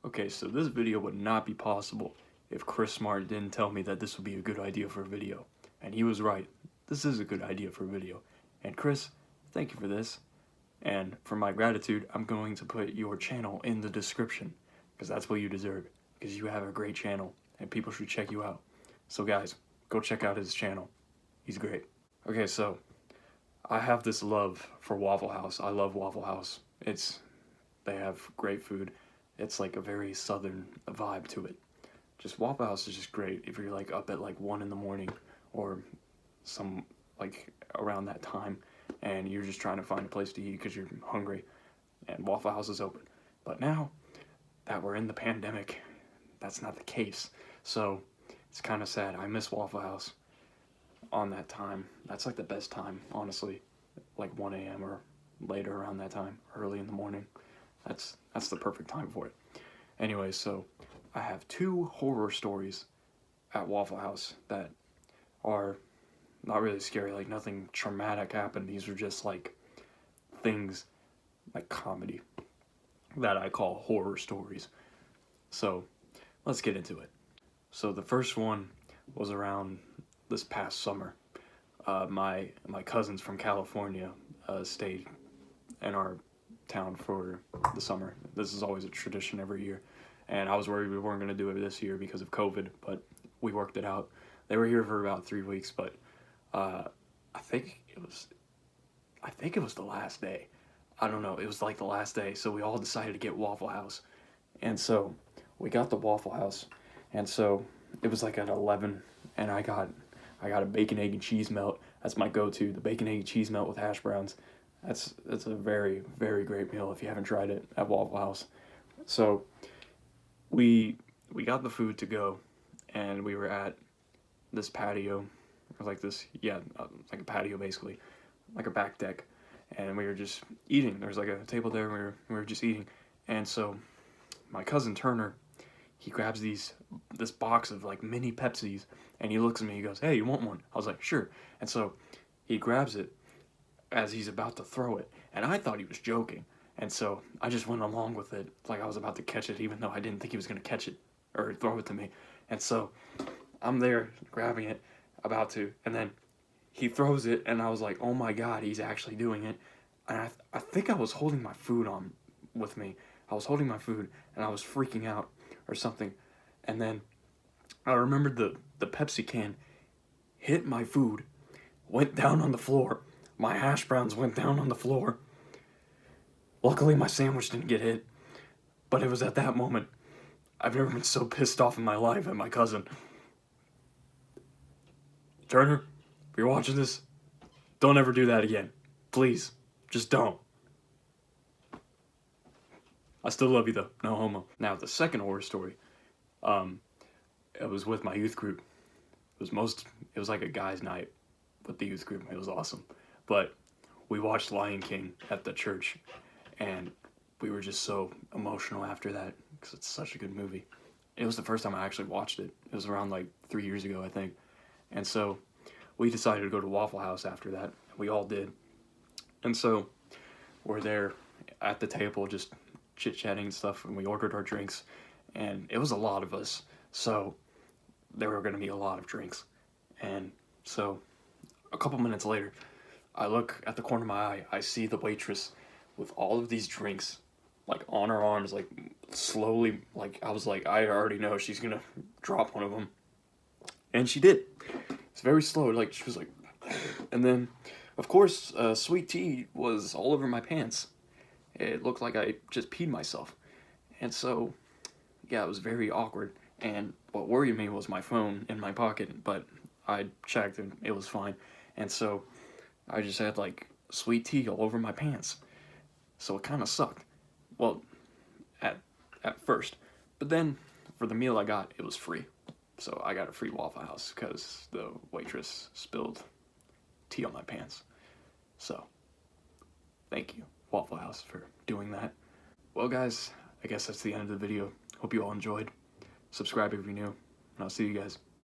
Okay, so this video would not be possible if Chris Smart didn't tell me that this would be a good idea for a video. And he was right. This is a good idea for a video. And Chris, thank you for this. And for my gratitude, I'm going to put your channel in the description, because that's what you deserve, because you have a great channel and people should check you out. So guys, go check out his channel. He's great. Okay, so I have this love for Waffle House. I love Waffle House. They have great food. It's like a very southern vibe to it. Just Waffle House is just great if you're like up at like 1 in the morning or some like around that time and you're just trying to find a place to eat because you're hungry and Waffle House is open. But now that we're in the pandemic, that's not the case. So it's kind of sad. I miss Waffle House on that time. That's like the best time, honestly. Like 1 a.m. or later around that time, early in the morning. That's the perfect time for it. Anyway, so I have 2 horror stories at Waffle House that are not really scary, like nothing traumatic happened. These are just like things like comedy that I call horror stories. So let's get into it. So the first one was around this past summer. My cousins from California stayed in our town for the summer. This is always a tradition every year, and I was worried we weren't going to do it this year because of COVID, but we worked it out. They were here for about 3 weeks, but I think it was the last day. I don't know, it was like the last day, so we all decided to get Waffle House. And so we got the Waffle House, and so it was like at 11, and I got a bacon, egg, and cheese melt. That's my go-to, the bacon, egg, and cheese melt with hash browns. That's a very, very great meal if you haven't tried it at Waffle House. So we got the food to go, and we were at this patio, or like this, like a patio basically, like a back deck, and we were just eating. There was like a table there, and we were just eating. And so my cousin Turner, he grabs this box of like mini Pepsis, and he looks at me, he goes, "Hey, you want one?" I was like, "Sure." And so he grabs it as he's about to throw it, and I thought he was joking, and so I just went along with it like I was about to catch it, even though I didn't think he was going to catch it or throw it to me. And so I'm there grabbing it, about to, and then he throws it, and I was like, oh my god, he's actually doing it. And I think I was holding my food on with me. I was holding my food and I was freaking out or something, and then I remembered the Pepsi can hit my food, went down on the floor. My hash browns went down on the floor. Luckily, my sandwich didn't get hit, but it was at that moment I've never been so pissed off in my life at my cousin. Turner, if you're watching this, don't ever do that again. Please, just don't. I still love you though, no homo. Now the second horror story, it was with my youth group. It was like a guy's night with the youth group. It was awesome. But we watched Lion King at the church, and we were just so emotional after that because it's such a good movie. It was the first time I actually watched it. It was around like 3 years ago, I think. And so we decided to go to Waffle House after that. We all did. And so we're there at the table just chit-chatting and stuff, and we ordered our drinks, and it was a lot of us. So there were going to be a lot of drinks. And so a couple minutes later, I look at the corner of my eye, I see the waitress with all of these drinks, like on her arms, like slowly, like I was like, I already know she's gonna drop one of them. And she did. It's very slow, like she was like, and then, of course, sweet tea was all over my pants. It looked like I just peed myself. And so, yeah, it was very awkward. And what worried me was my phone in my pocket, but I checked and it was fine. And so I just had like sweet tea all over my pants. So it kind of sucked. Well, at first. But then for the meal I got, it was free. So I got a free Waffle House because the waitress spilled tea on my pants. So thank you, Waffle House, for doing that. Well guys, I guess that's the end of the video. Hope you all enjoyed. Subscribe if you're new, and I'll see you guys.